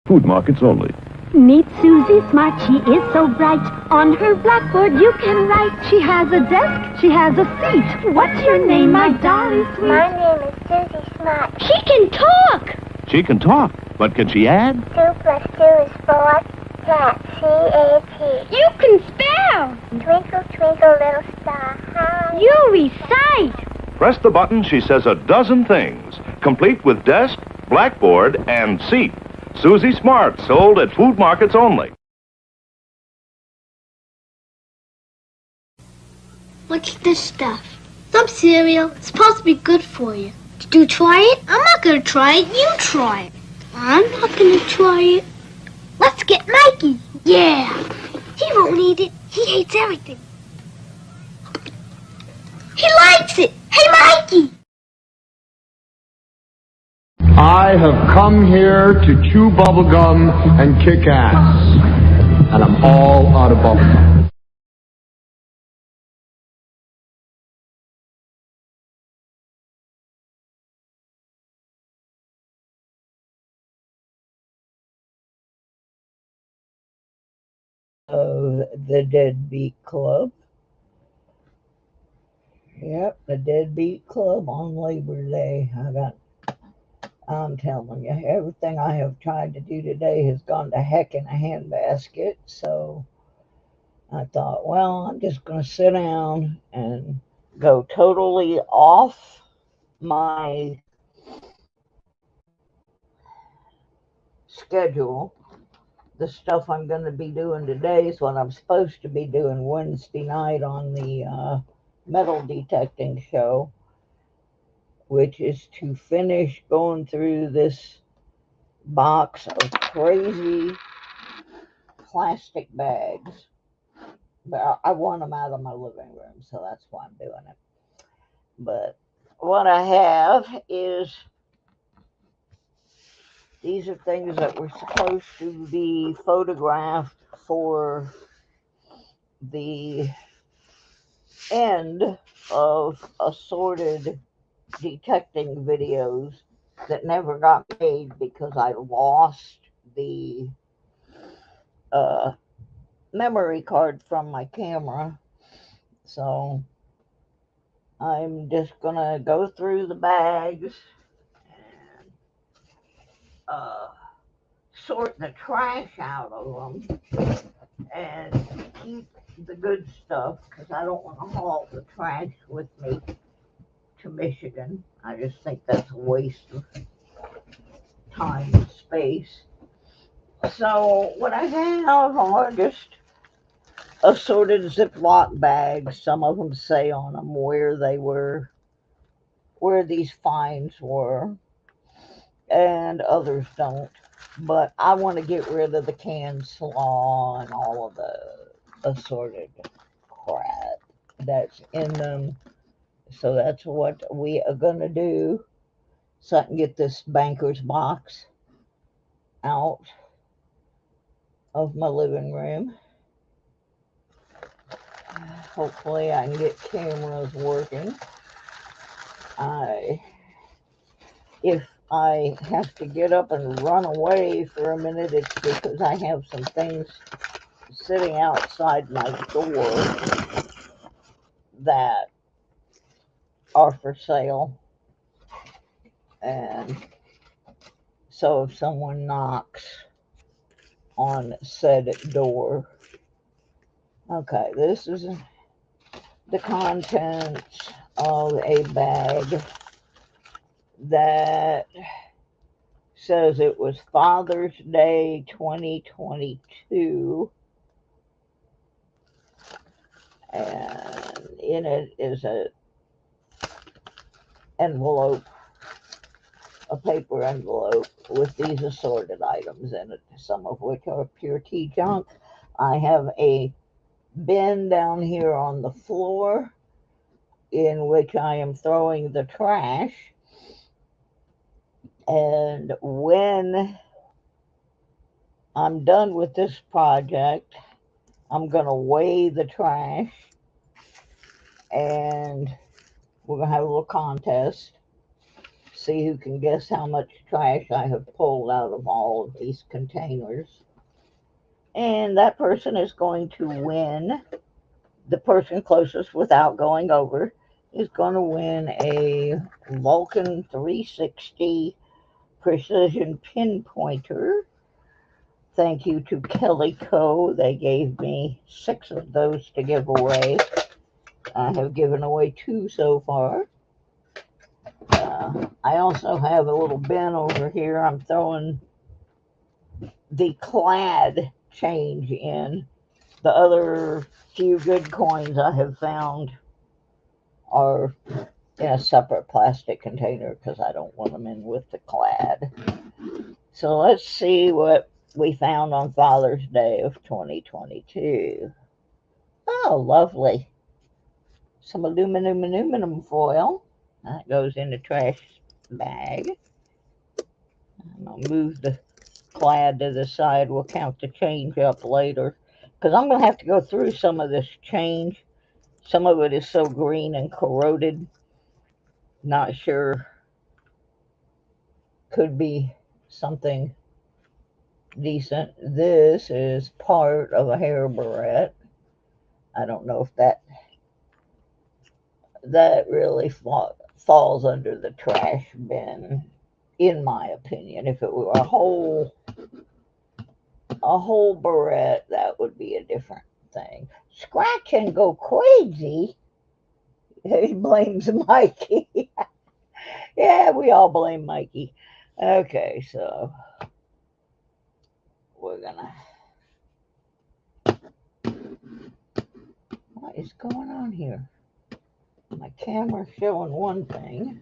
Food markets only. Meet Susie Smart, she is so bright. On her blackboard you can write. She has a desk, she has a seat. What's your name, my darling sweet? My name is Susie Smart. She can talk! She can talk, but can she add? 2 plus 2 is 4. Cat, C-A-T. You can spell! Twinkle, twinkle, little star, how You recite! Press the button, she says a dozen things, complete with desk, blackboard, and seat. Susie Smart, sold at food markets only. What's this stuff? Some cereal. It's supposed to be good for you. Did you try it? I'm not going to try it. You try it. I'm not going to try it. Let's get Mikey. Yeah. He won't eat it. He hates everything. He likes it. Hey, Mikey. I have come here to chew bubblegum and kick ass. And I'm all out of bubblegum. Of the Deadbeat Club. Yep, the Deadbeat Club on Labor Day. I'm telling you, everything I have tried to do today has gone to heck in a handbasket. So I thought, well, I'm just going to sit down and go totally off my schedule. The stuff I'm going to be doing today is what I'm supposed to be doing Wednesday night on the metal detecting show, which is to finish going through this box of crazy plastic bags. But I want them out of my living room, so that's why I'm doing it. But what I have is, these are things that were supposed to be photographed for the end of assorted detecting videos that never got made because I lost the memory card from my camera. So I'm just gonna go through the bags and sort the trash out of them and keep the good stuff, because I don't want to haul the trash with me to Michigan. I just think that's a waste of time and space. So what I have are just assorted Ziploc bags. Some of them say on them where they were, where these finds were, and others don't. But I want to get rid of the canned slaw and all of the assorted crap that's in them. So that's what we are going to do, so I can get this banker's box out of my living room. Hopefully I can get cameras working. If I have to get up and run away for a minute, it's because I have some things sitting outside my door that are for sale. And so if someone knocks on said door. Okay, this is the contents of a bag that says it was Father's Day 2022, and in it is a envelope, a paper envelope with these assorted items in it, some of which are pure tea junk. I have a bin down here on the floor in which I am throwing the trash. And when I'm done with this project, I'm going to weigh the trash, and we're going to have a little contest. see who can guess how much trash I have pulled out of all of these containers. And that person is going to win. The person closest without going over is going to win a Vulcan 360 precision pinpointer. Thank you to Kelly Co. They gave me 6 of those to give away. I have given away 2 so far. I also have a little bin over here. I'm throwing the clad change in. The other few good coins I have found are in a separate plastic container because I don't want them in with the clad. So let's see what we found on Father's Day of 2022. Oh, lovely. Some aluminum foil. That goes in the trash bag. I'll move the clad to the side. We'll count the change up later because I'm going to have to go through some of this change. Some of it is so green and corroded. Not sure. Could be something decent. This is part of a hair barrette. I don't know if that really falls under the trash bin, in my opinion. If it were a whole barrette, that would be a different thing. Scratch and go crazy. He blames Mikey. Yeah, we all blame Mikey. Okay, so we're gonna. What is going on here? My camera's showing one thing,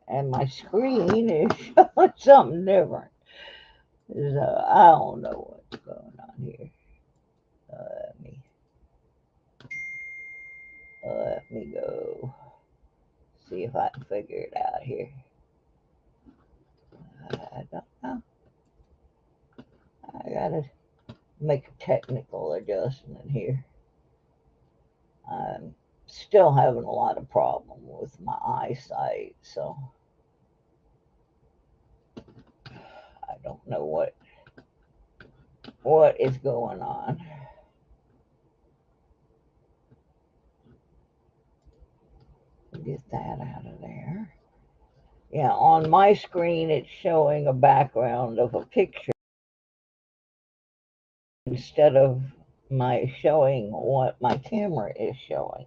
and my screen is showing something different. So I don't know what's going on here. Let me go see if I can figure it out here. I don't know. I gotta make a technical adjustment here. I'm still having a lot of problem with my eyesight, so I don't know what is going on. Get that out of there. Yeah, on my screen it's showing a background of a picture instead of my showing what my camera is showing.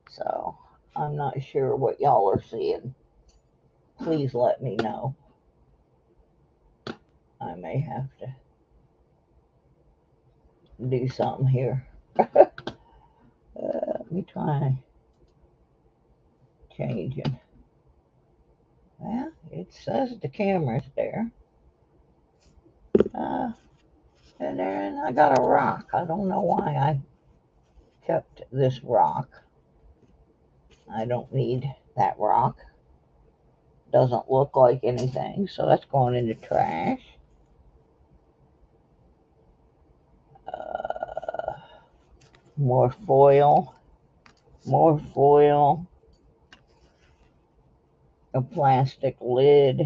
So I'm not sure what y'all are seeing. Please let me know. I may have to do something here. Let me try changing. Well, it says the camera's there. And then I got a rock. I don't know why I kept this rock. I don't need that rock. Doesn't look like anything, so that's going in the trash. More foil. A plastic lid.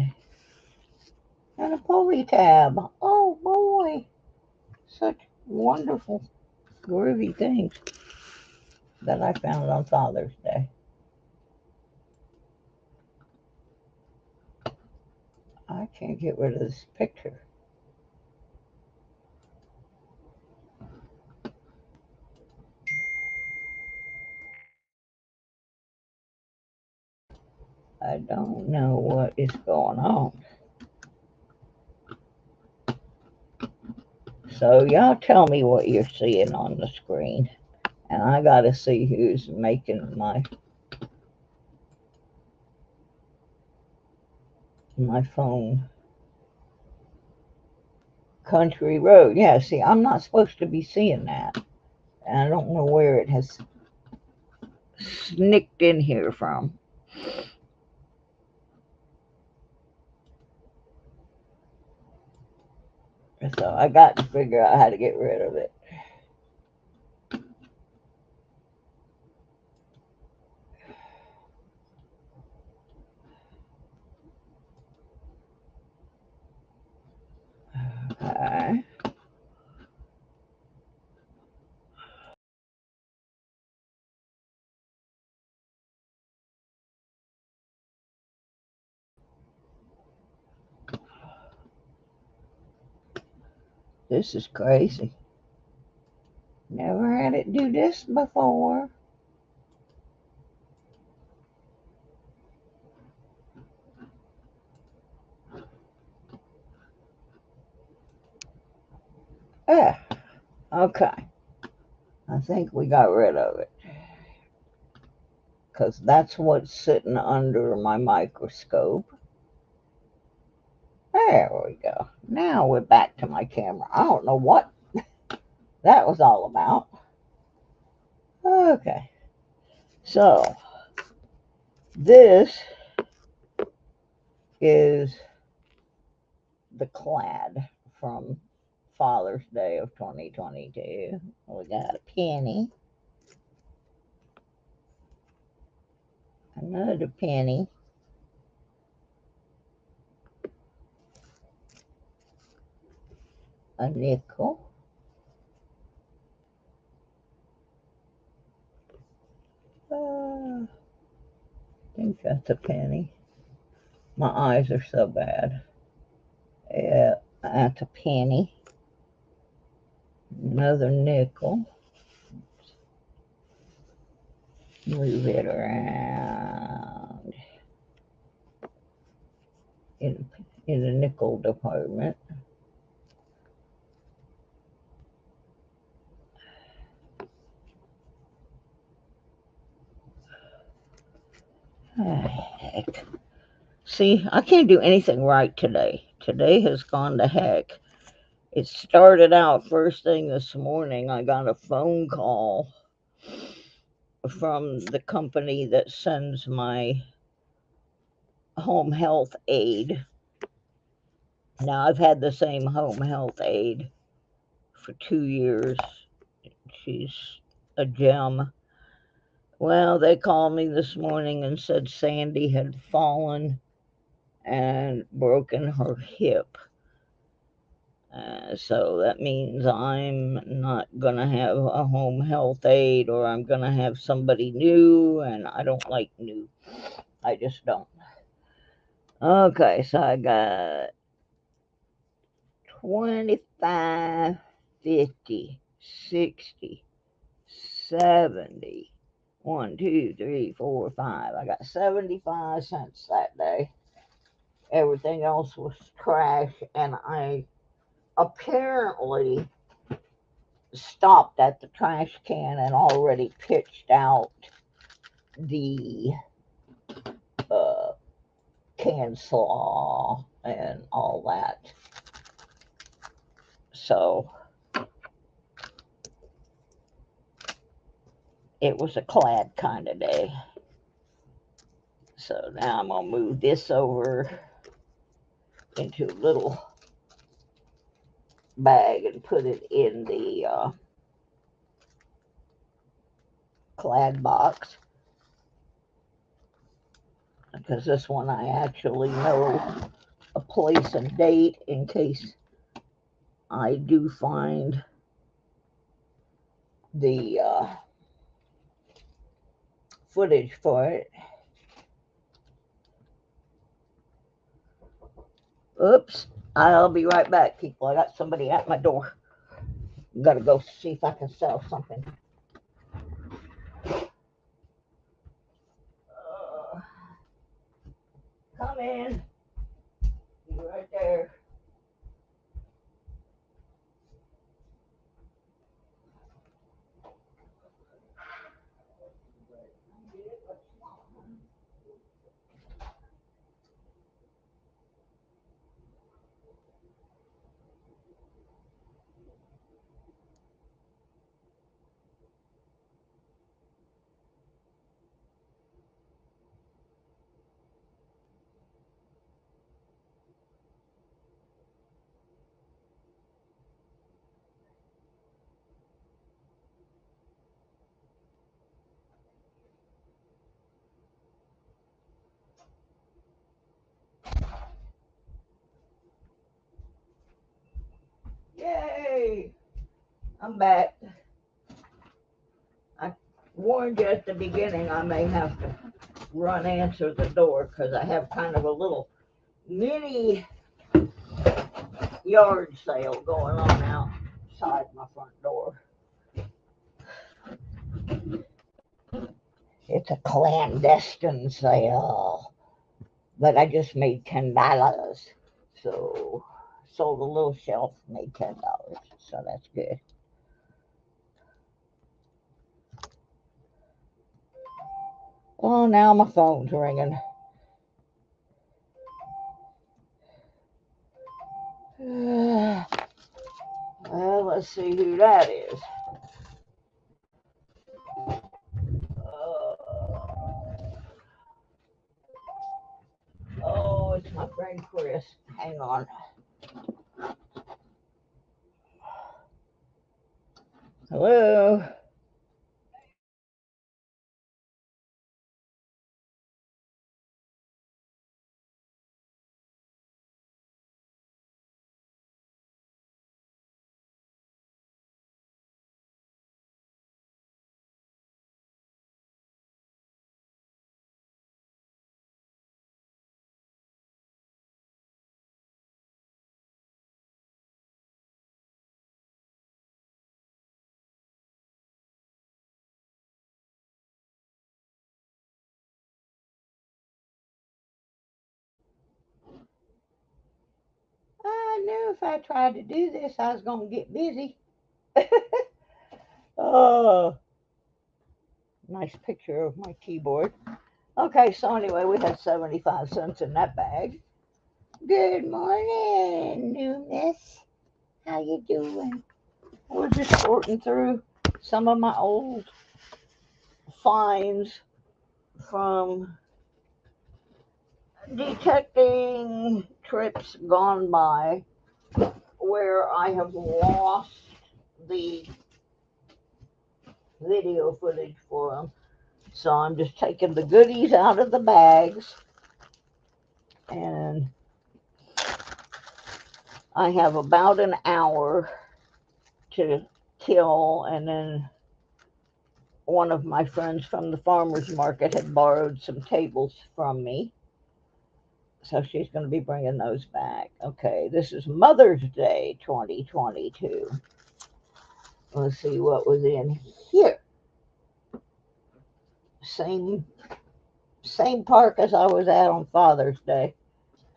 And a pulley tab. Oh boy. Such wonderful, groovy things that I found on Father's Day. I can't get rid of this picture. I don't know what is going on. So y'all tell me what you're seeing on the screen. And I gotta see who's making my phone. Country Road. Yeah, see, I'm not supposed to be seeing that. And I don't know where it has snicked in here from. So I got to figure out how to get rid of it. This is crazy. Never had it do this before. Yeah, okay. I think we got rid of it. Because that's what's sitting under my microscope. There we go. Now we're back to my camera. I don't know what that was all about. Okay. So, this is the clad from Father's Day of 2022. We got a penny. Another penny. A nickel. I think that's a penny. My eyes are so bad. Yeah, that's a penny. Another nickel. Move it around in the nickel department. Heck. See, I can't do anything right today. Today has gone to heck. It started out first thing this morning. I got a phone call from the company that sends my home health aide. Now, I've had the same home health aide for 2 years. She's a gem. Well, they called me this morning and said Sandy had fallen and broken her hip. So that means I'm not going to have a home health aide, or I'm going to have somebody new, and I don't like new. I just don't. Okay, so I got 25, 50, 60, 70. 1, 2, 3, 4, 5. I got 75 cents that day. Everything else was trash, and I apparently stopped at the trash can and already pitched out the can slaw and all that. So it was a clad kind of day. So now I'm going to move this over into a little bag and put it in the clad box. Because this one I actually know a place and date in case I do find the footage for it. Oops, I'll be right back, people. I got somebody at my door. Gotta go see if I can sell something. Come in. Be right there. Yay! I'm back. I warned you at the beginning I may have to run answer the door because I have kind of a little mini yard sale going on out outside my front door. It's a clandestine sale, but I just made $10. So sold a little shelf, made $10. So that's good. Oh, now my phone's ringing. Well, let's see who that is. Oh, it's my friend Chris. Hang on. Hello. I knew if I tried to do this, I was going to get busy. Oh, nice picture of my keyboard. Okay, so anyway, we had 75 cents in that bag. Good morning, new miss. How you doing? We're just sorting through some of my old finds from detecting trips gone by where I have lost the video footage for them. So I'm just taking the goodies out of the bags, and I have about an hour to kill, and then one of my friends from the farmer's market had borrowed some tables from me. So she's going to be bringing those back. Okay, this is Mother's Day 2022. Let's see what was in here. Same park as I was at on Father's Day.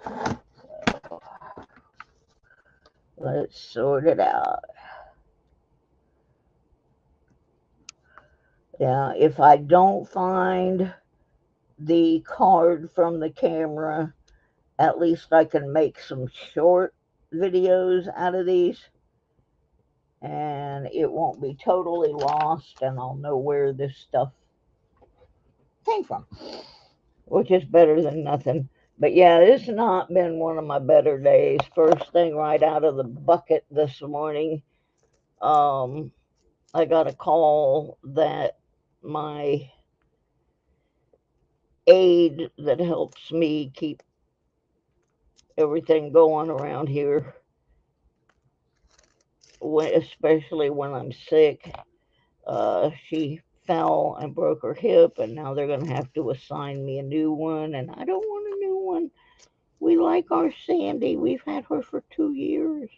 So let's sort it out. Now, if I don't find the card from the camera, at least I can make some short videos out of these, and it won't be totally lost, and I'll know where this stuff came from, which is better than nothing. But yeah, it's not been one of my better days. First thing right out of the bucket this morning, I got a call that my aide that helps me keep everything going around here, especially when I'm sick, she fell and broke her hip, and now they're going to have to assign me a new one, and I don't want a new one. We like our Sandy. We've had her for 2 years.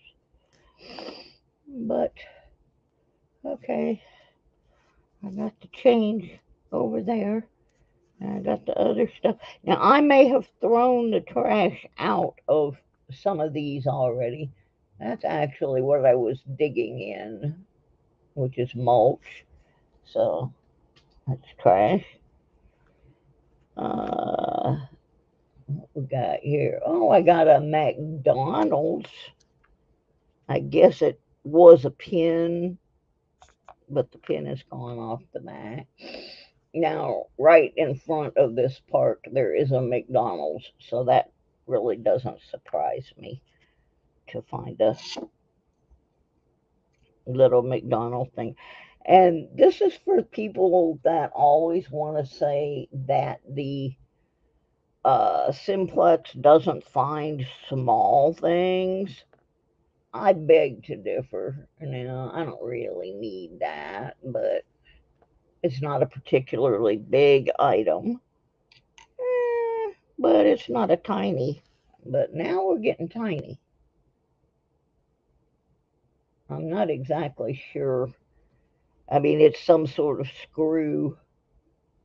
But, okay, I got the change over there, and I got the other stuff. Now, I may have thrown the trash out of some of these already. That's actually what I was digging in, which is mulch. So, that's trash. What we got here? Oh, I got a McDonald's. I guess it was a pin, but the pin is gone off the back. Now, right in front of this park, there is a McDonald's, so that really doesn't surprise me to find a little McDonald thing. And this is for people that always want to say that the Simplex doesn't find small things. I beg to differ. Now, I don't really need that, but it's not a particularly big item. But it's not a tiny. But now we're getting tiny. I'm not exactly sure. I mean, it's some sort of screw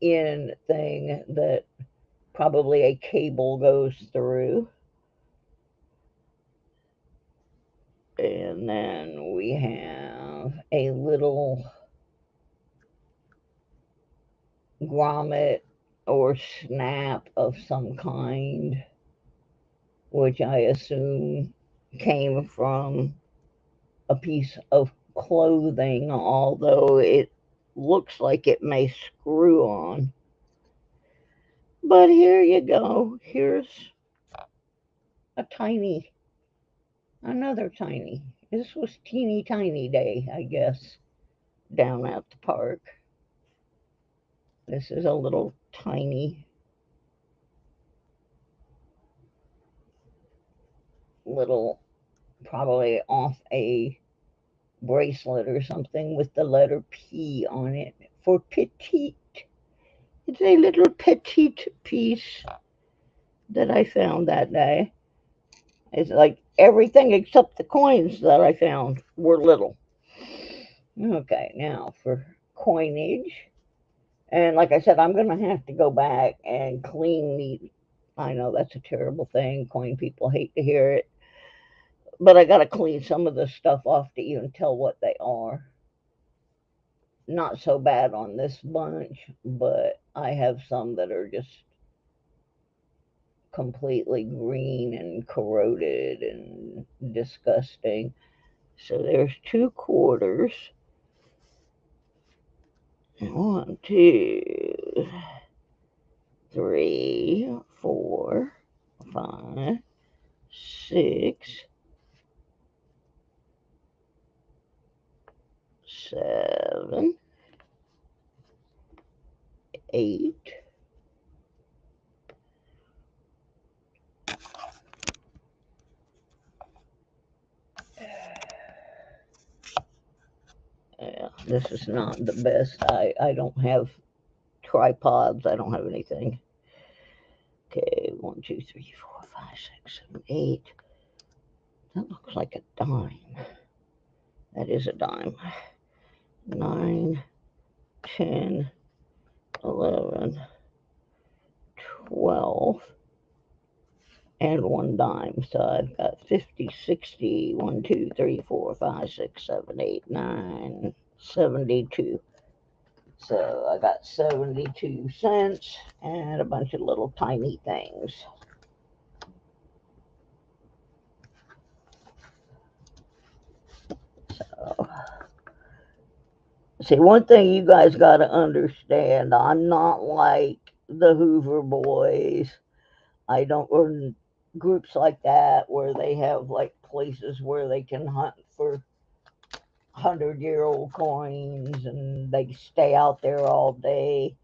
in thing that probably a cable goes through. And then we have a little grommet or snap of some kind, which I assume came from a piece of clothing, although it looks like it may screw on. But here you go. Here's a another tiny. This was teeny tiny day, I guess, down at the park. This is a little tiny little, probably off a bracelet or something with the letter P on it for petite. It's a little petite piece that I found that day. It's like everything except the coins that I found were little. Okay, now for coinage. And like I said, I'm going to have to go back and clean the. I know that's a terrible thing. Coin people hate to hear it. But I got to clean some of the stuff off to even tell what they are. Not so bad on this bunch, but I have some that are just completely green and corroded and disgusting. So there's 2 quarters. 1, 2, 3, 4, 5, 6, 7, 8. Yeah, this is not the best. I don't have tripods. I don't have anything. Okay, 1, 2, 3, 4, 5, 6, 7, 8. That looks like a dime. That is a dime. 9, 10, 11, 12, and 1 dime. So I've got 50, 60, 1, 2, 3, 4, 5, 6, 7, 8, 9, 72. So I got 72 cents and a bunch of little tiny things. So, see, one thing you guys got to understand, I'm not like the Hoover Boys. I don't run groups like that where they have like places where they can hunt for 100-year-old coins and they stay out there all day.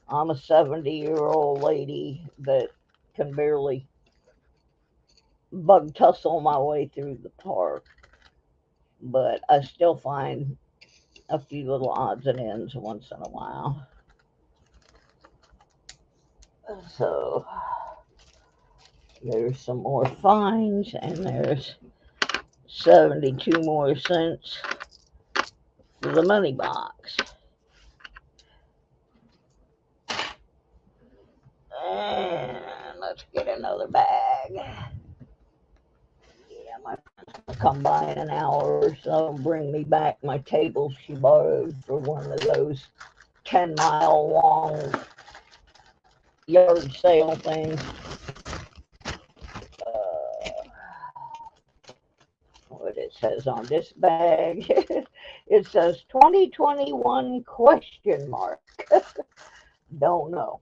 I'm a 70-year-old lady that can barely bug tussle my way through the park, but I still find a few little odds and ends once in a while. So there's some more finds, and there's 72 more cents for the money box. And let's get another bag. Yeah, my friend's gonna come by in an hour or so and bring me back my table she borrowed for one of those 10-mile long yard sale things. What it says on this bag. It says 2021 question mark. Don't know.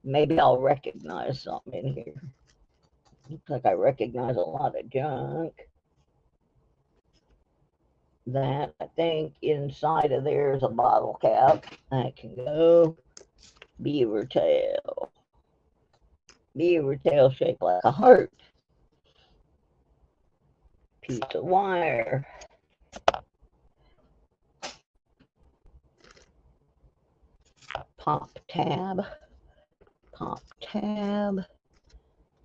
Maybe I'll recognize something in here. Looks like I recognize a lot of junk. That, I think inside of there is a bottle cap. That can go. Beaver tail. Beaver tail shaped like a heart. Piece of wire. Pop tab. Pop tab.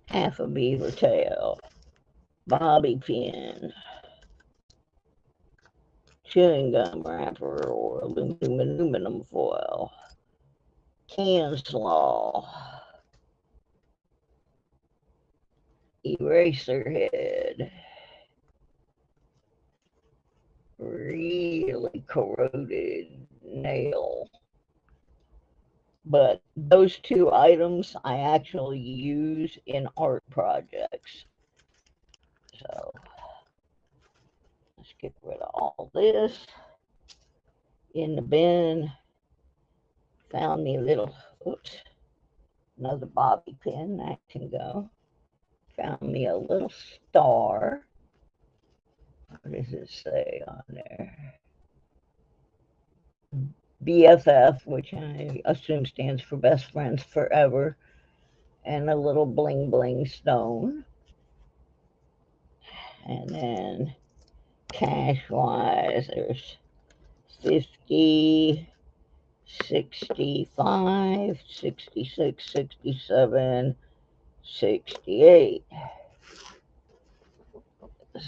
Half a beaver tail. Bobby pin. chewing gum wrapper or aluminum foil, can slaw, eraser head, really corroded nail. But those two items I actually use in art projects. So let's get rid of all this. In the bin, found me a little, oops, another bobby pin, that can go. Found me a little star. What does it say on there? BFF, which I assume stands for Best Friends Forever, and a little bling bling stone. And then cash wise, there's 50, 65, 66, 67, 68.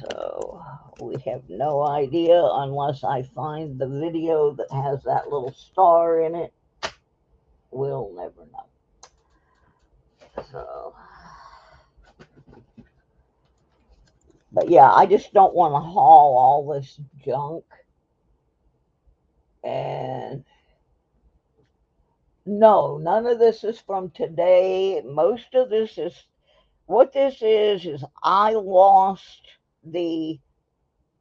So we have no idea unless I find the video that has that little star in it. We'll never know. So, but yeah, I just don't want to haul all this junk. And no, none of this is from today. Most of this is, what this is I lost the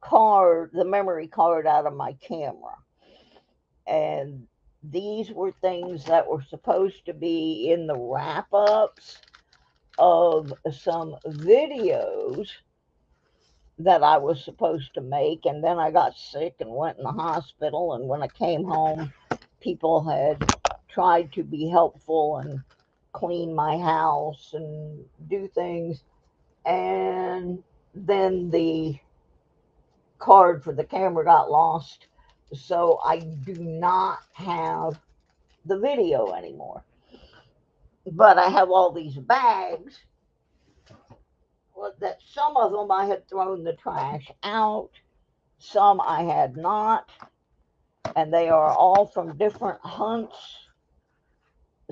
card, the memory card out of my camera. And these were things that were supposed to be in the wrap-ups of some videos that I was supposed to make. And then I got sick and went in the hospital. And when I came home, people had tried to be helpful and clean my house and do things. And then the card for the camera got lost. So I do not have the video anymore. But I have all these bags that some of them I had thrown the trash out, some I had not, and they are all from different hunts.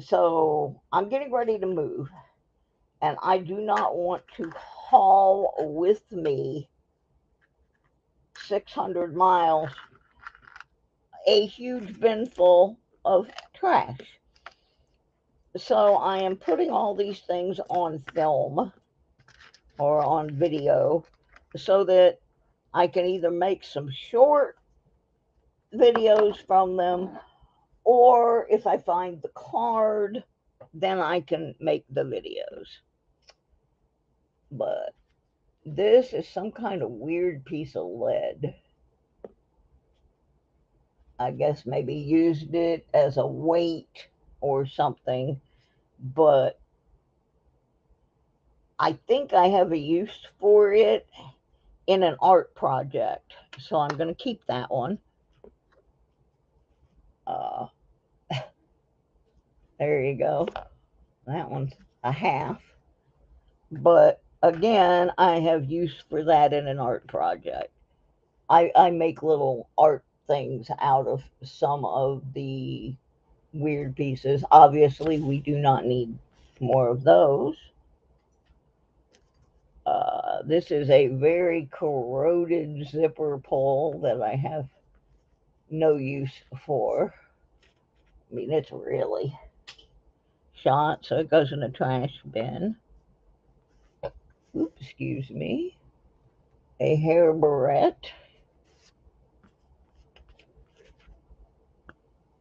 So I'm getting ready to move, and I do not want to haul with me 600 miles a huge bin full of trash. So I am putting all these things on film or on video so that I can either make some short videos from them, or if I find the card, then I can make the videos. But this is some kind of weird piece of lead. I guess maybe used it as a weight or something, but I think I have a use for it in an art project. So I'm going to keep that one. There you go. That one's a half. But again, I have use for that in an art project. I make little art things out of some of the weird pieces. Obviously, we do not need more of those. This is a very corroded zipper pull that I have no use for. I mean, it's really shot, so it goes in a trash bin. Oops, excuse me. A hair barrette.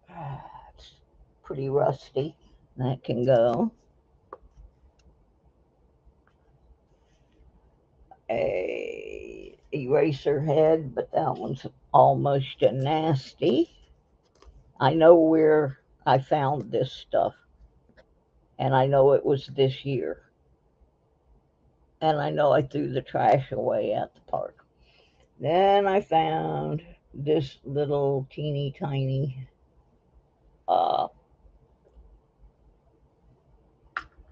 It's pretty rusty. That can go. A eraser head, but that one's almost a nasty. I know where I found this stuff, and I know it was this year. And I know I threw the trash away at the park. Then I found this little teeny tiny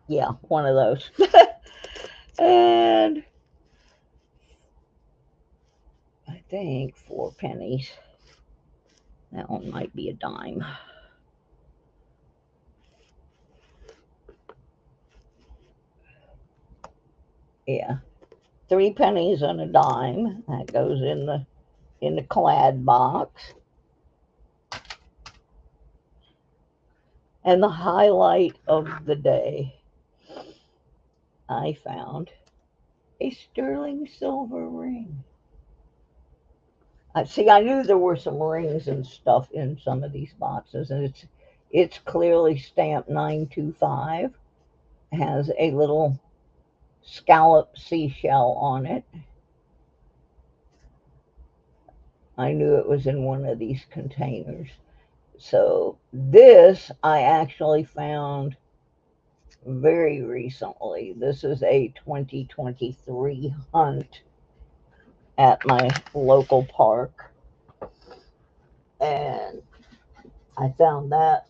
yeah, one of those. And I think 4 pennies. That one might be a dime. Yeah, 3 pennies and a dime. That goes in the clad box. And the highlight of the day, I found a sterling silver ring. See, I knew there were some rings and stuff in some of these boxes, and it's clearly stamped 925. Has a little scallop seashell on it. I knew it was in one of these containers. So this I actually found very recently. This is a 2023 hunt at my local park. And I found that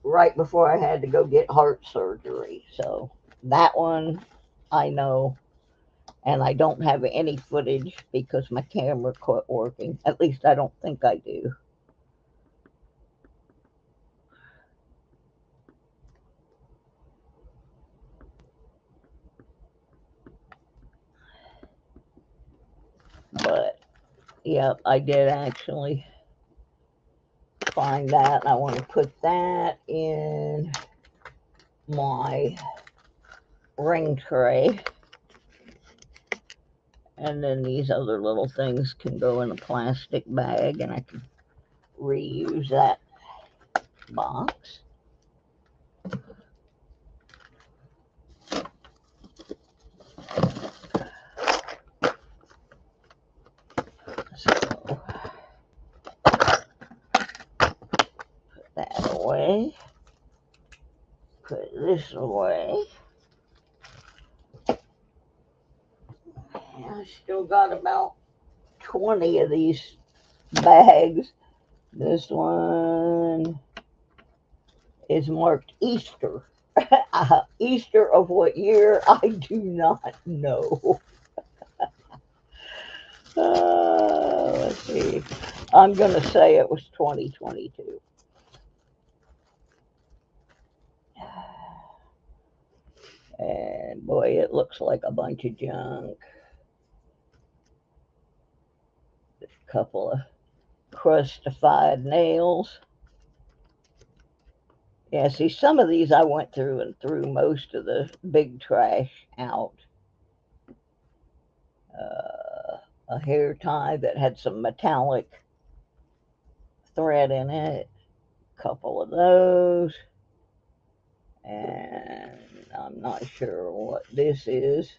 right before I had to go get heart surgery. So that one I know. And I don't have any footage because my camera quit working. At least I don't think I do. But, yep, I did actually find that. And I want to put that in my ring tray. And then these other little things can go in a plastic bag, and I can reuse that box. So, put that away. Put this away. And I still got about 20 of these bags. This one is marked Easter. Easter of what year? I do not know. Let's see. I'm going to say it was 2022. And boy, it looks like a bunch of junk. A couple of crustified nails. Yeah, see, some of these I went through and threw most of the big trash out. A hair tie that had some metallic thread in it. A couple of those. And I'm not sure what this is.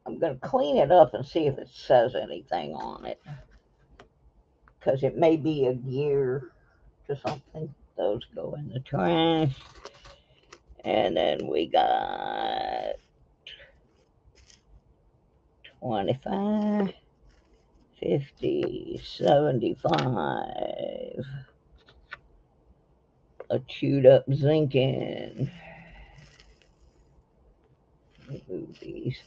I'm going to clean it up and see if it says anything on it. Because it may be a gear to something. Those go in the trash. And then we got 25, 50, 75. A chewed up zinc-in. Move these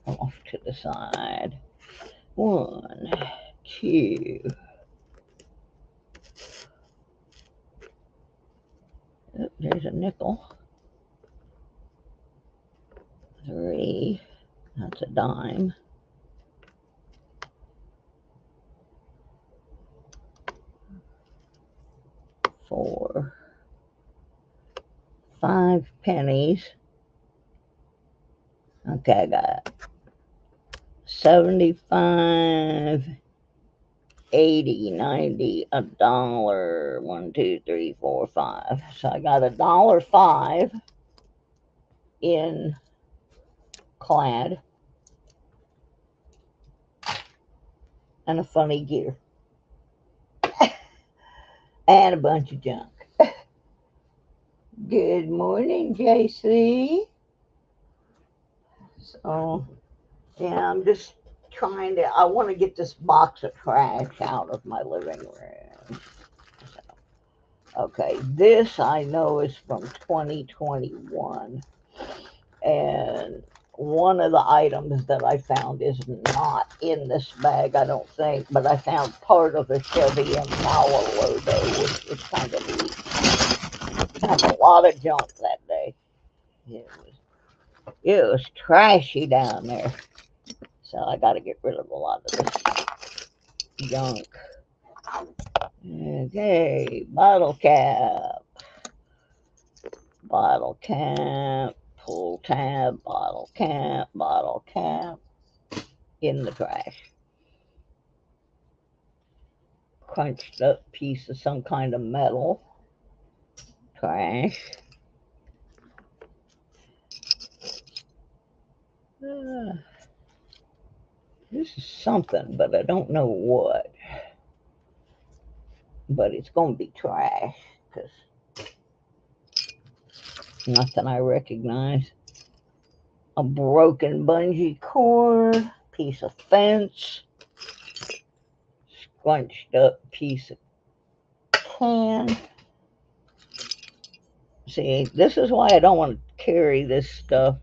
off to the side. 1, 2. Oh, there's a nickel. 3. That's a dime. 4. 5 pennies. Okay, I got 75, 80, 90, $1. 1, 2, 3, 4, 5. So I got $1.05 in clad and a funny gear and a bunch of junk. Good morning, JC. So, yeah, I'm just trying to, I want to get this box of trash out of my living room. So, okay, this I know is from 2021. And one of the items that I found is not in this bag, I don't think, but I found part of a Chevy Impala logo, which was kind of neat. Found a lot of junk that day. It was trashy down there. So I got to get rid of a lot of this junk. Okay, bottle cap, pull tab, bottle cap, in the trash. Crunched up piece of some kind of metal, trash. This is something, but I don't know what. But it's going to be trash, because nothing I recognize. A broken bungee cord, piece of fence, scrunched up piece of can. See, this is why I don't want to carry this stuff.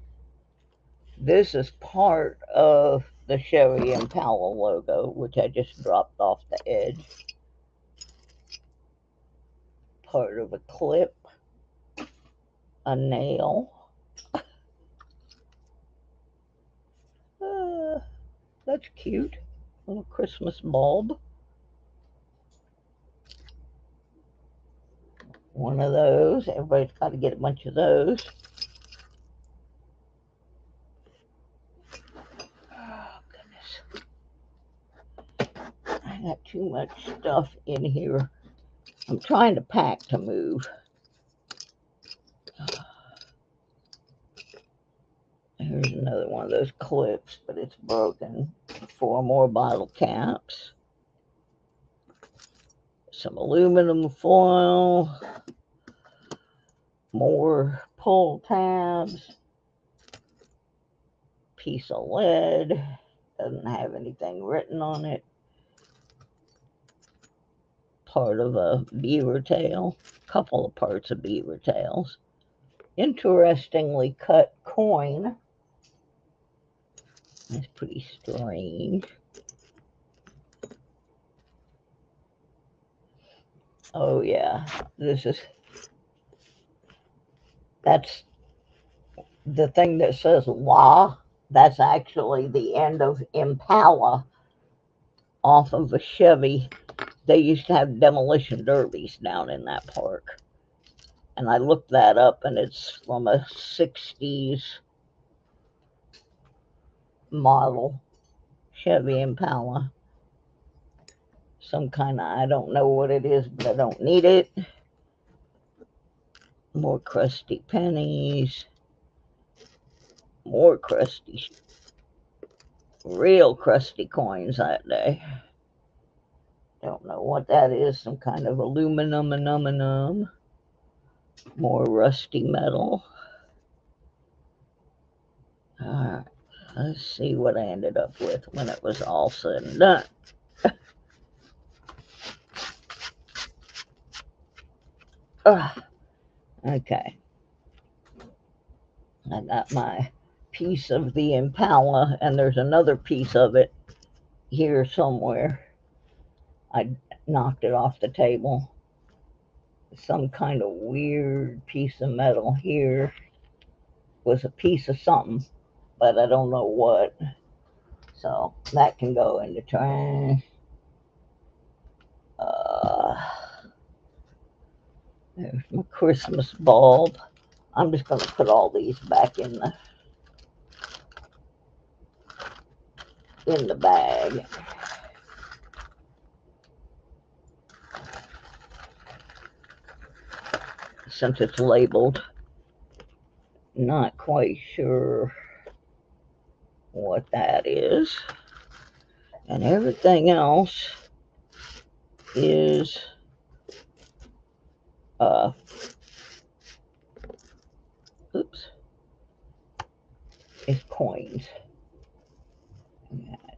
This is part of the Chevy Impala logo, which I just dropped off the edge. Part of a clip, a nail. That's cute. A little Christmas bulb. One of those. Everybody's got to get a bunch of those. Oh, goodness. I got too much stuff in here. I'm trying to pack to move. Here's another one of those clips, but it's broken. 4 more bottle caps. Some aluminum foil. More pull tabs. Piece of lead. Doesn't have anything written on it. Part of a beaver tail. Couple of parts of beaver tails. Interestingly cut coin. That's pretty strange. Oh yeah, that's the thing that says La. That's actually the end of Impala off of a Chevy. They used to have demolition derbies down in that park. And I looked that up, and it's from a 60s model Chevy Impala. Some kind of, I don't know what it is, but I don't need it. More crusty pennies. More crusty, real crusty coins that day. Don't know what that is. Some kind of aluminum. More rusty metal. Alright, let's see what I ended up with when it was all said and done. Okay. I got my piece of the Impala, and there's another piece of it here somewhere. I knocked it off the table. Some kind of weird piece of metal here. Was a piece of something, but I don't know what. So that can go in the trash. There's my Christmas bulb. I'm just going to put all these back in the bag. Since it's labeled. Not quite sure what that is. And everything else is is coins.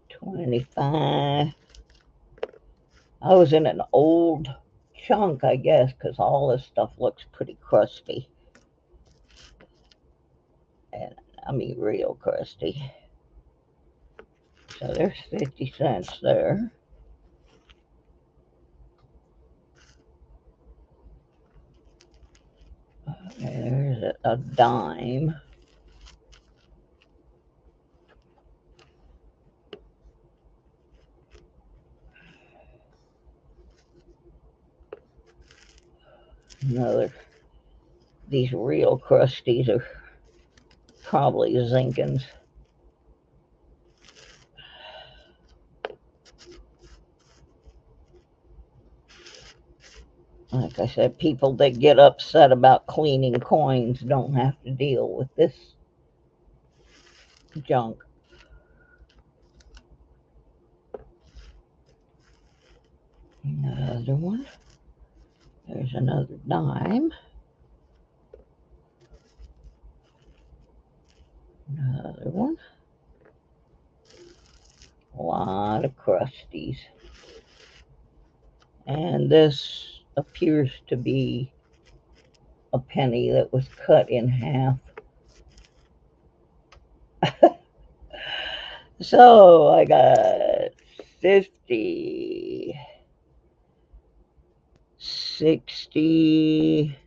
25. I was in an old chunk, I guess, because all this stuff looks pretty crusty. And I mean, real crusty. So there's 50 cents there. There's a dime. Another. These real crusties are probably Zinkins. Like I said, people that get upset about cleaning coins don't have to deal with this junk. Another one. There's another dime. Another one. A lot of crusties. And this appears to be a penny that was cut in half. So I got 50, 60,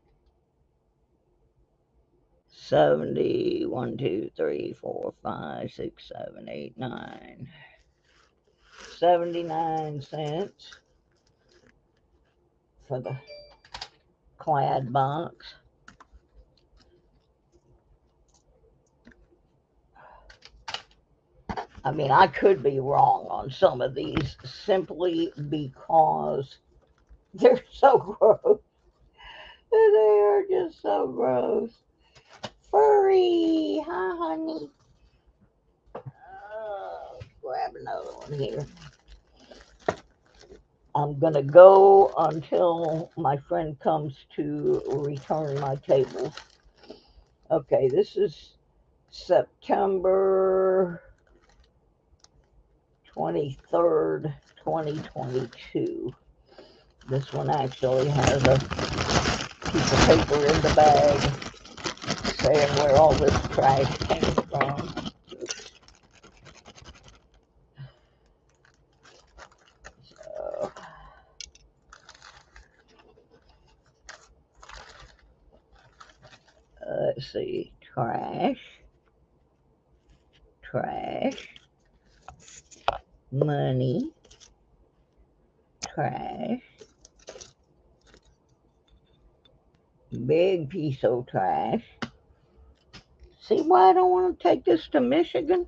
70, 1, 2, 3, 4, 5, 6, 7, 8, 9, 79 cents for the clad box. I mean, I could be wrong on some of these simply because they're so gross. They are just so gross. Furry, hi honey. Grab another one here. I'm gonna go until my friend comes to return my tables. Okay, this is September 23rd, 2022. This one actually has a piece of paper in the bag saying where all this trash came from. So, let's see, trash, money, trash, big piece of trash. See why I don't want to take this to Michigan?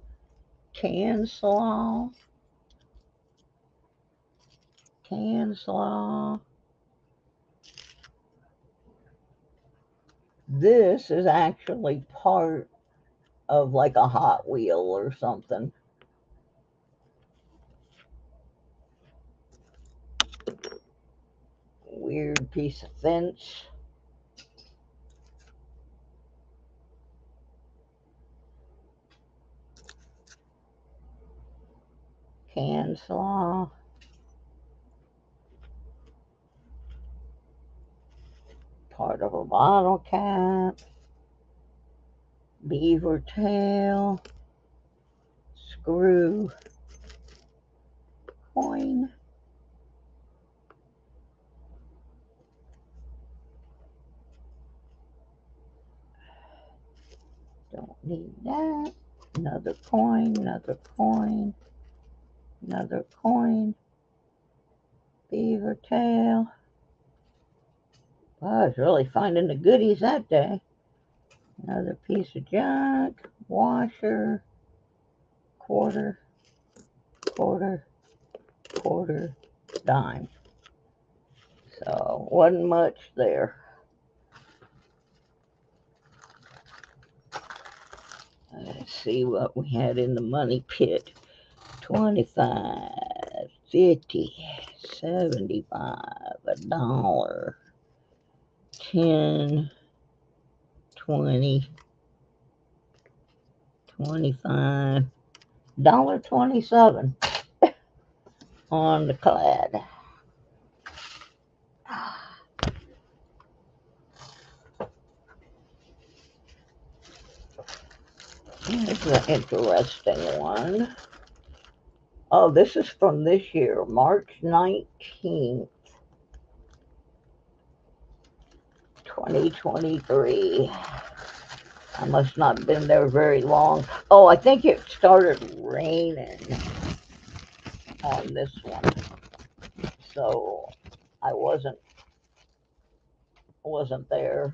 Canned slaw. This is actually part of like a Hot Wheel or something. Weird piece of fence. Canned slaw. Part of a bottle cap. Beaver tail. Screw. Coin. Don't need that. Another coin, another coin, another coin. Beaver tail. I was really finding the goodies that day. Another piece of junk. Washer. Quarter. Dime. So, wasn't much there. Let's see what we had in the money pit. 25, 50, 75, $1, 10, 20, 25, $1.27 on the clad. Here's an interesting one. Oh, this is from this year, March 19th, 2023. I must not have been there very long. Oh, I think it started raining on this one, so I wasn't there.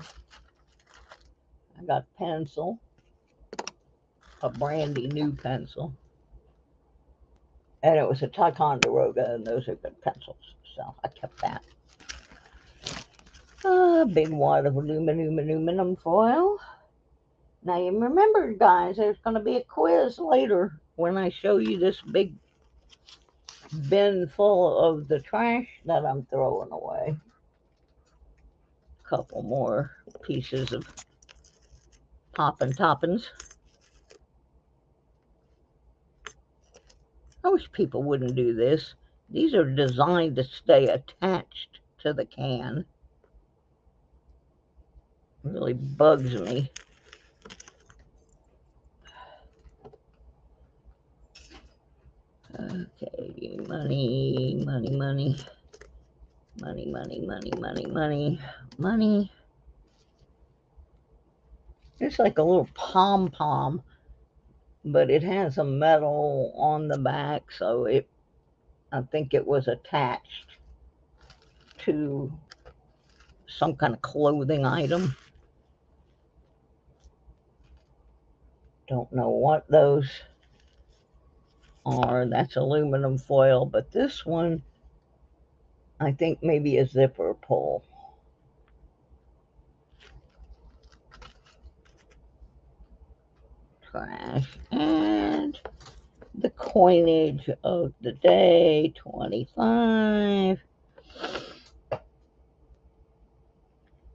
I got pencil, a brandy new pencil, and it was a Ticonderoga, and those are good pencils, so I kept that. A big wad of aluminum foil. Now you remember, guys, there's going to be a quiz later when I show you this big bin full of the trash that I'm throwing away. A couple more pieces of poppin' toppins. I wish people wouldn't do this. These are designed to stay attached to the can. It really bugs me. Okay, money. It's like a little pom-pom, but it has a metal on the back, so I think it was attached to some kind of clothing item. Don't know what those are. That's aluminum foil, but this one I think maybe a zipper pull. Trash. And the coinage of the day, 25,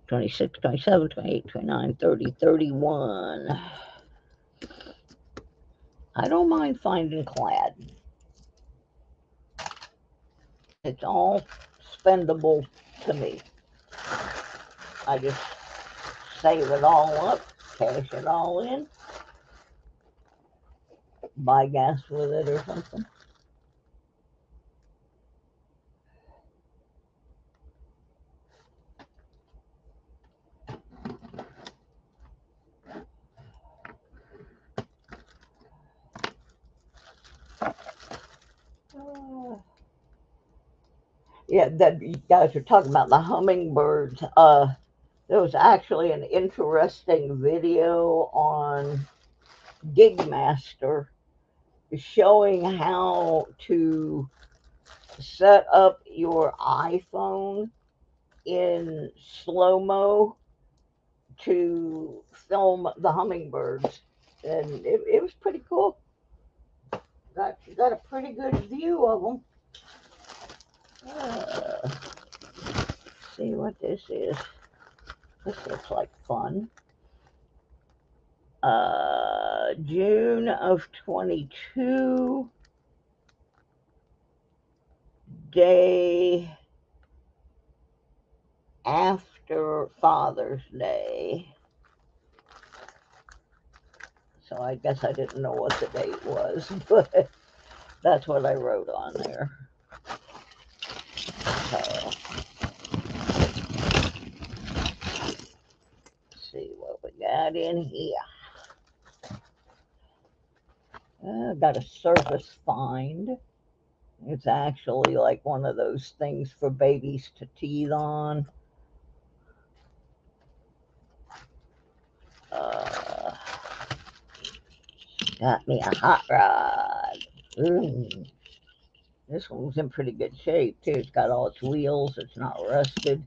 26, 27, 28, 29, 30, 31. I don't mind finding clad. It's all spendable to me. I just save it all up, cash it all in, buy gas with it or something. Yeah, that you guys are talking about the hummingbirds. There was actually an interesting video on Gigmaster showing how to set up your iPhone in slow-mo to film the hummingbirds, and it was pretty cool. Got a pretty good view of them. See what this is. This looks like fun. June of 22, day after Father's Day. So I guess I didn't know what the date was, but that's what I wrote on there. So, let's see what we got in here. Got a surface find. It's actually like one of those things for babies to teethe on. Got me a hot rod. This one was in pretty good shape too. It's got all its wheels. It's not rusted,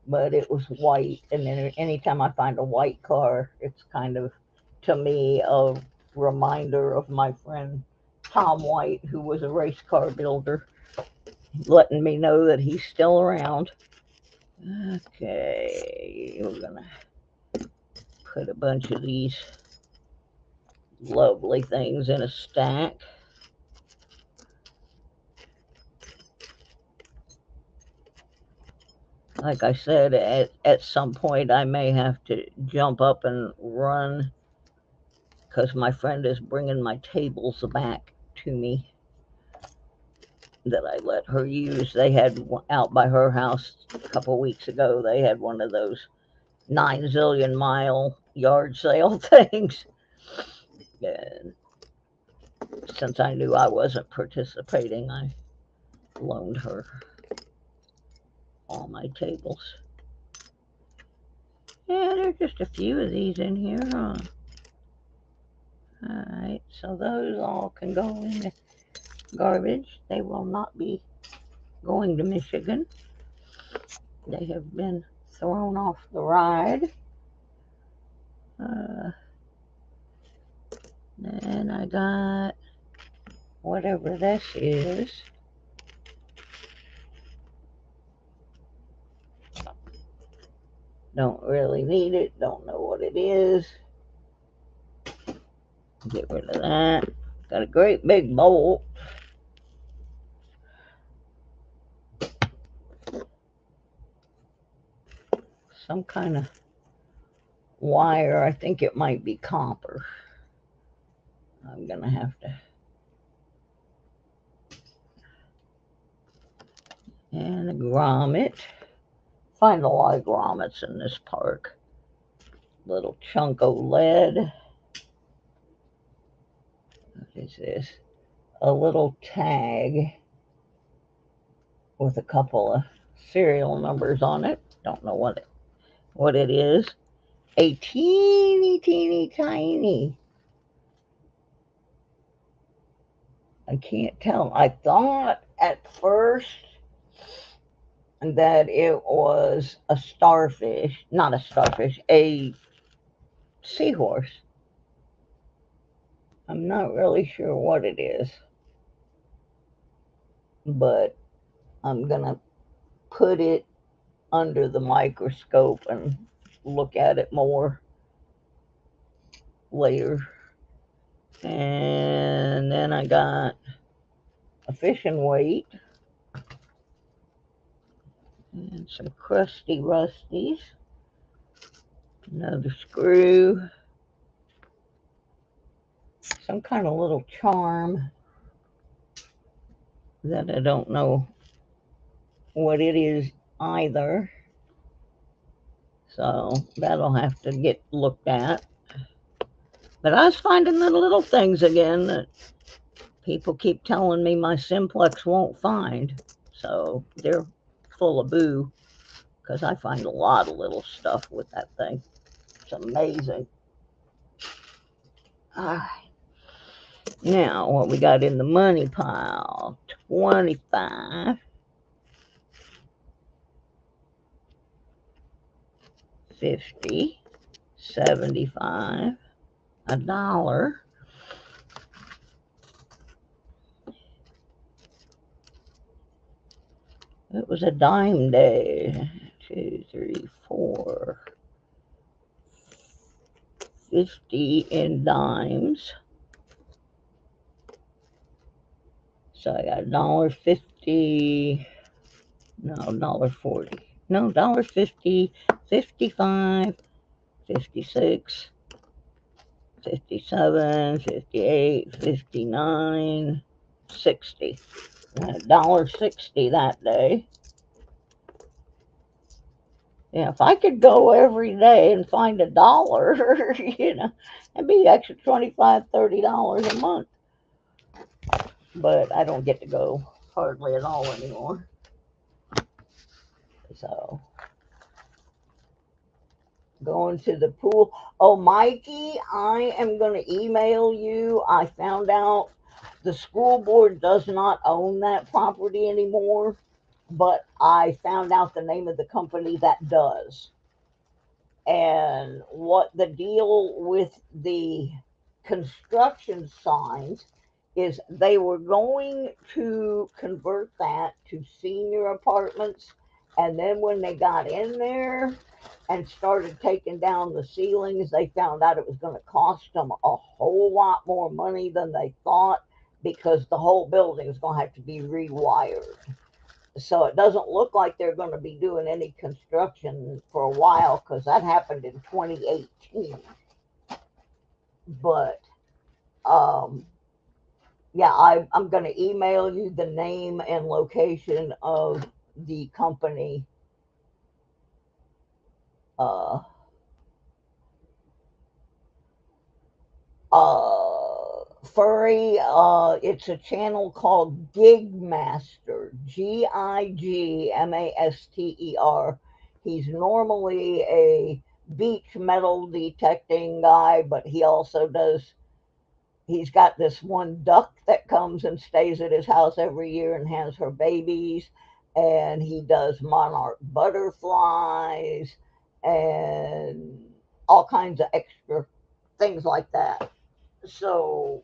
but it was white. And then anytime I find a white car, it's kind of, to me, a reminder of my friend Tom White, who was a race car builder, letting me know that he's still around. Okay, we're gonna put a bunch of these lovely things in a stack. Like I said, at some point I may have to jump up and run because my friend is bringing my tables back to me that I let her use. They had out by her house a couple weeks ago, they had one of those 9 zillion mile yard sale things. And since I knew I wasn't participating, I loaned her all my tables. Yeah, there's just a few of these in here, huh? Alright, so those all can go in the garbage. They will not be going to Michigan. They have been thrown off the ride. Then I got whatever this is. Don't really need it. Don't know what it is. Get rid of that. Got a great big bowl. Some kind of wire. I think it might be copper. I'm gonna have to. And a grommet. Find a lot of grommets in this park. Little chunk of lead. What is this? A little tag with a couple of serial numbers on it. Don't know what it is. A teeny tiny. I can't tell. I thought at first that it was a starfish, not a starfish, a seahorse. I'm not really sure what it is, but I'm gonna put it under the microscope and look at it more later. And then I got a fishing weight and some crusty rusties, another screw, some kind of little charm that I don't know what it is either. So that'll have to get looked at. But I was finding the little things again that people keep telling me my simplex won't find. So they're full of boo, because I find a lot of little stuff with that thing. It's amazing. All right. Now, what we got in the money pile? 25. 50. 75. $1. It was a dime day. 2, 3, 4. 50 in dimes. So I got $1.50. No, $1.40. No, $1.50. 55. 56. 57. 58. 59. 60. $1.60 that day. Yeah, if I could go every day and find $1, you know, it'd be extra $25, $30 a month. But I don't get to go hardly at all anymore. So, going to the pool. Oh, Mikey, I am going to email you. I found out the school board does not own that property anymore, but I found out the name of the company that does. And what the deal with the construction signs is, they were going to convert that to senior apartments, and then when they got in there and started taking down the ceilings, they found out it was going to cost them a whole lot more money than they thought, because the whole building is going to have to be rewired. So it doesn't look like they're going to be doing any construction for a while, because that happened in 2018. But yeah, I'm going to email you the name and location of the company. Uh, Furry, it's a channel called Gigmaster, Gigmaster. He's normally a beach metal detecting guy, but he also does, he's got this one duck that comes and stays at his house every year and has her babies, and he does monarch butterflies and all kinds of extra things like that. So,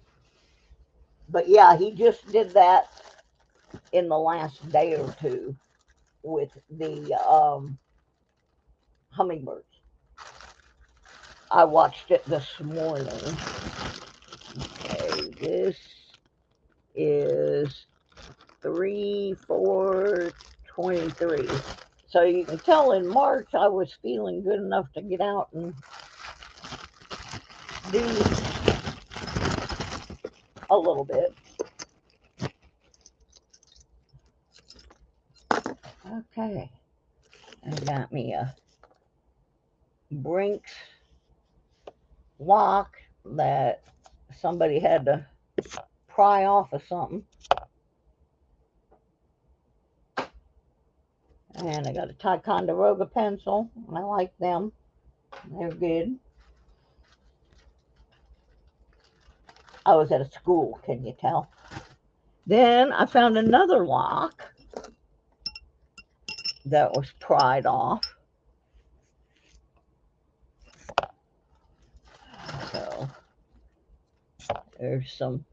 but yeah, he just did that in the last day or two with the hummingbirds. I watched it this morning. Okay, this is 3/4/23. So you can tell in March I was feeling good enough to get out and do a little bit. Okay, I got me a Brinks lock that somebody had to pry off of something. And I got a Ticonderoga pencil. I like them. They're good. I was at a school, can you tell? Then I found another lock that was pried off. So there's some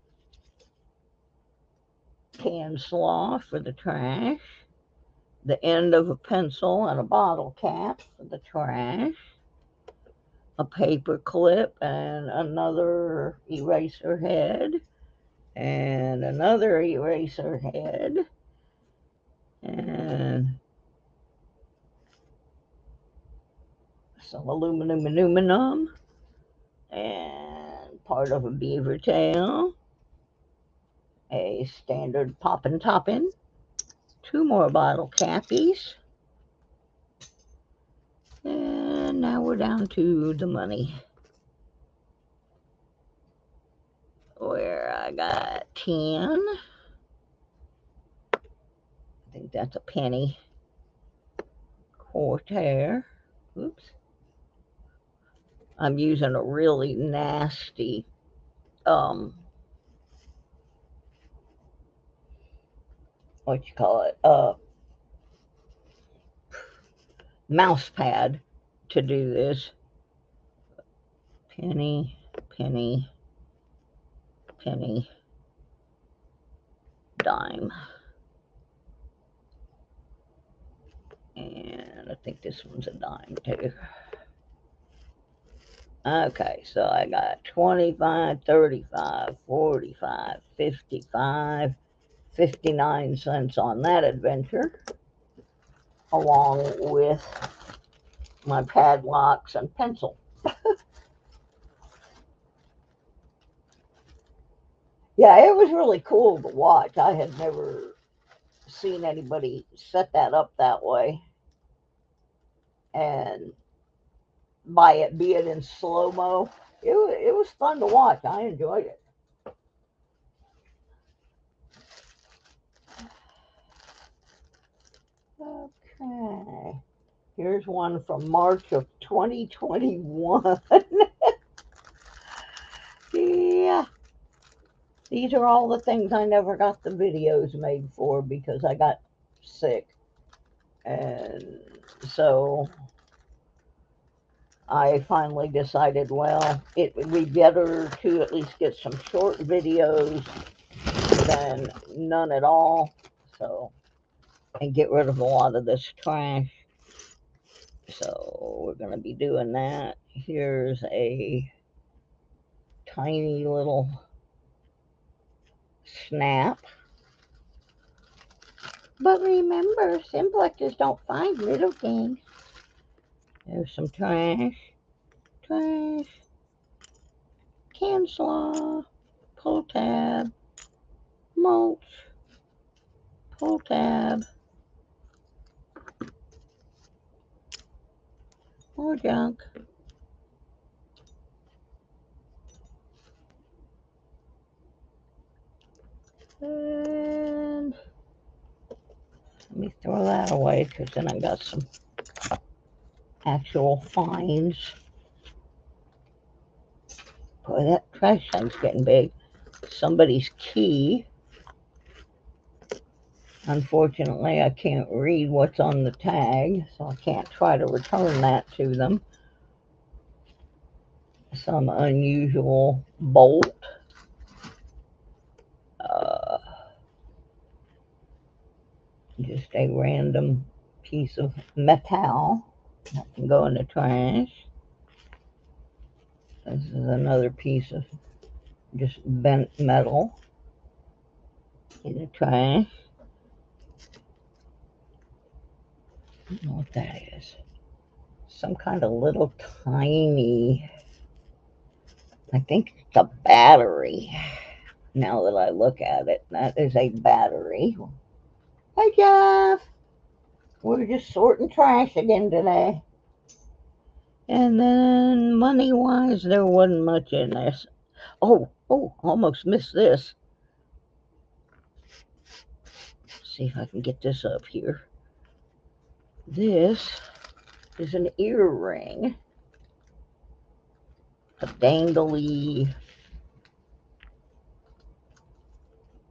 canned slaw for the trash, the end of a pencil and a bottle cap for the trash, a paper clip and another eraser head, and another eraser head, and some aluminum, and part of a beaver tail, a standard poppin' toppin', two more bottle cappies, and now we're down to the money, where I got 10. I think that's a penny, quarter. Oops. I'm using a really nasty what you call it, mouse pad to do this. Penny, penny, penny, dime. And I think this one's a dime too. Okay, so I got 25, 35, 45, 55, 59 cents on that adventure, along with my padlocks and pencil. Yeah, it was really cool to watch. I had never seen anybody set that up that way. And by it being in slow-mo, it was fun to watch. I enjoyed it. Okay. Here's one from March of 2021. Yeah. These are all the things I never got the videos made for because I got sick. And so I finally decided, well, it would be better to at least get some short videos than none at all. So, and get rid of a lot of this trash. So we're going to be doing that. Here's a tiny little snap. But remember, simplexes don't find little things. There's some trash. Trash. Can slaw, pull tab, mulch, pull tab, more junk. And let me throw that away because then I got some actual finds. Boy, that trash thing's getting big. Somebody's key. Unfortunately, I can't read what's on the tag, so I can't try to return that to them. Some unusual bolt. Just a random piece of metal that can go in the trash. This is another piece of just bent metal in the trash. I don't know what that is. Some kind of little tiny, I think it's a battery. Now that I look at it, that is a battery. Hey, Jeff. We're just sorting trash again today. And then money-wise, there wasn't much in this. Oh, almost missed this. See if I can get this up here. This is an earring. A dangly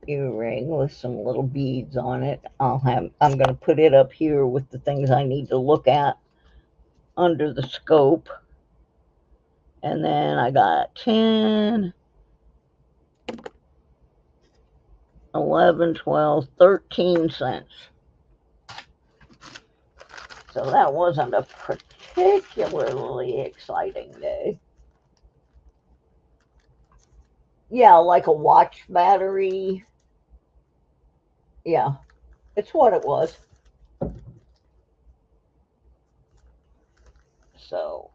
earring with some little beads on it. I'm gonna put it up here with the things I need to look at under the scope. And then I got 10, 11, 12, 13 cents. So that wasn't a particularly exciting day. Yeah, like a watch battery. Yeah, it's what it was. So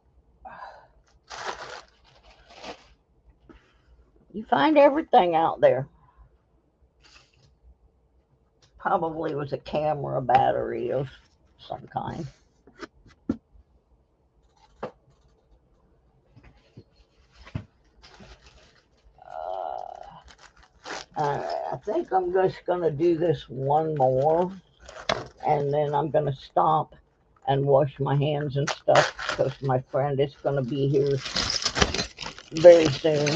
you find everything out there. Probably was a camera battery of some kind. I think I'm just going to do this one more, and then I'm going to stop and wash my hands and stuff because my friend is going to be here very soon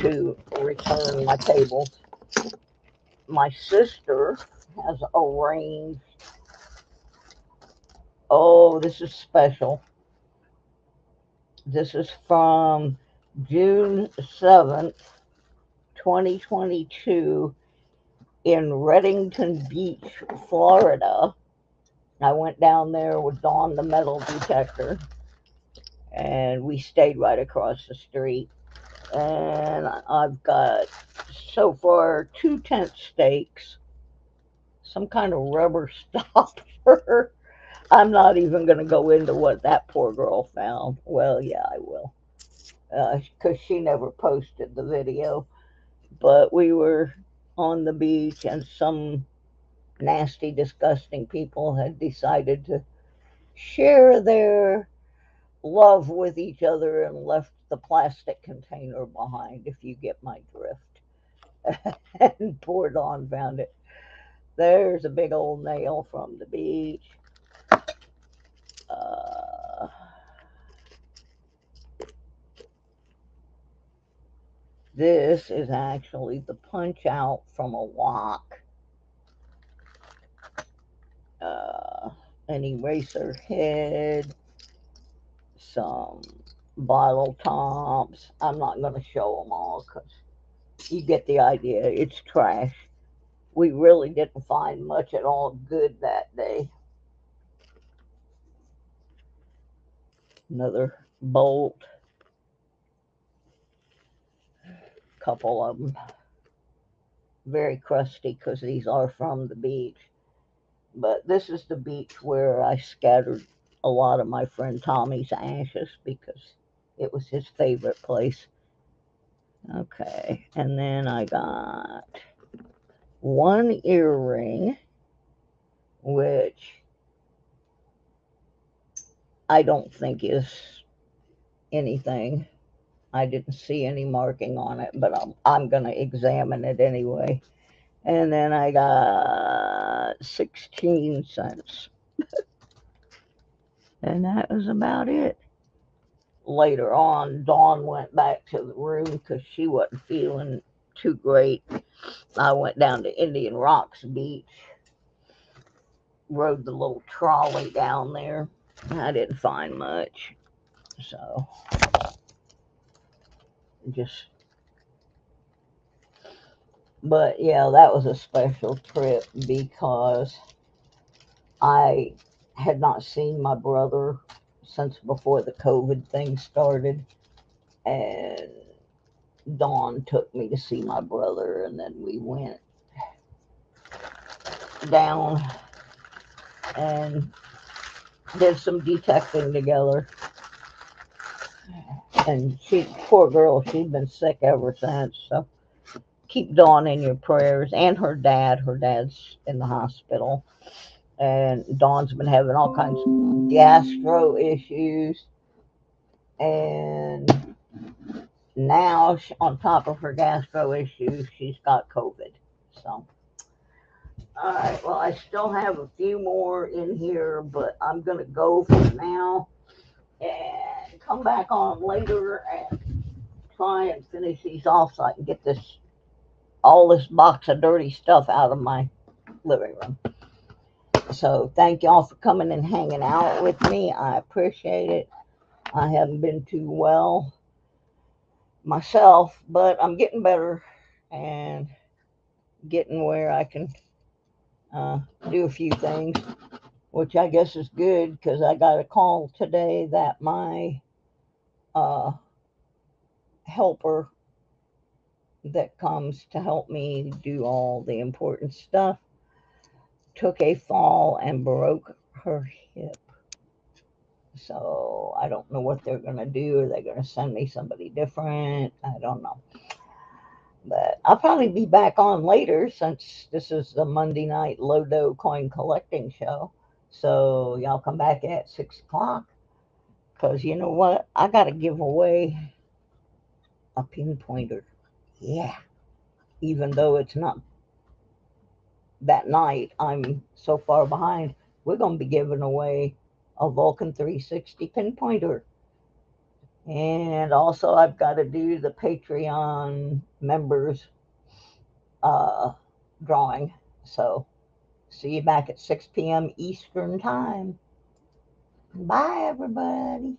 to return my table. My sister has arranged, oh, this is special. This is from June 7th, 2022 in Reddington Beach, Florida. I went down there with Dawn the metal detector, and we stayed right across the street. And I've got so far 2 tent stakes, some kind of rubber stopper. I'm not even going to go into what that poor girl found. Well, yeah, I will, because she never posted the video. But we were on the beach, and some nasty, disgusting people had decided to share their love with each other and left the plastic container behind, if you get my drift. And poor Dawn found it. There's a big old nail from the beach. This is actually the punch out from a wok. An eraser head, some bottle tops. I'm not going to show them all because you get the idea. It's trash. We really didn't find much at all good that day. Another bolt. Couple of them. Very crusty because these are from the beach. But this is the beach where I scattered a lot of my friend Tommy's ashes because It was his favorite place. Okay, and then I got one earring, which I don't think is anything. I didn't see any marking on it, but I'm gonna examine it anyway. And then I got 16 cents. And that was about it. Later on, Dawn went back to the room because she wasn't feeling too great. I went down to Indian Rocks Beach, rode the little trolley down there. I didn't find much. So, just, but yeah, that was a special trip because I had not seen my brother since before the COVID thing started. And Dawn took me to see my brother, and then we went down and did some detecting together. And she, poor girl, she's been sick ever since. So keep Dawn in your prayers, and her dad. Her dad's in the hospital, and Dawn's been having all kinds of gastro issues. And now, on top of her gastro issues, she's got COVID. So, all right, well, I still have a few more in here, but I'm going to go for now and come back on later and try and finish these off so I can get all this box of dirty stuff out of my living room. So thank y'all for coming and hanging out with me. I appreciate it. I haven't been too well myself, but I'm getting better and getting where I can do a few things, which I guess is good because I got a call today that my helper that comes to help me do all the important stuff took a fall and broke her hip. So I don't know what they're going to do. Are they going to send me somebody different? I don't know. But I'll probably be back on later since this is the Monday night Lodo coin collecting show. So y'all come back at 6 o'clock. Because you know what? I got to give away a pinpointer. Yeah. Even though it's not that night, I'm so far behind. We're going to be giving away a Vulcan 360 pinpointer. And also, I've got to do the Patreon members drawing. So, see you back at 6 p.m. Eastern Time. Bye, everybody.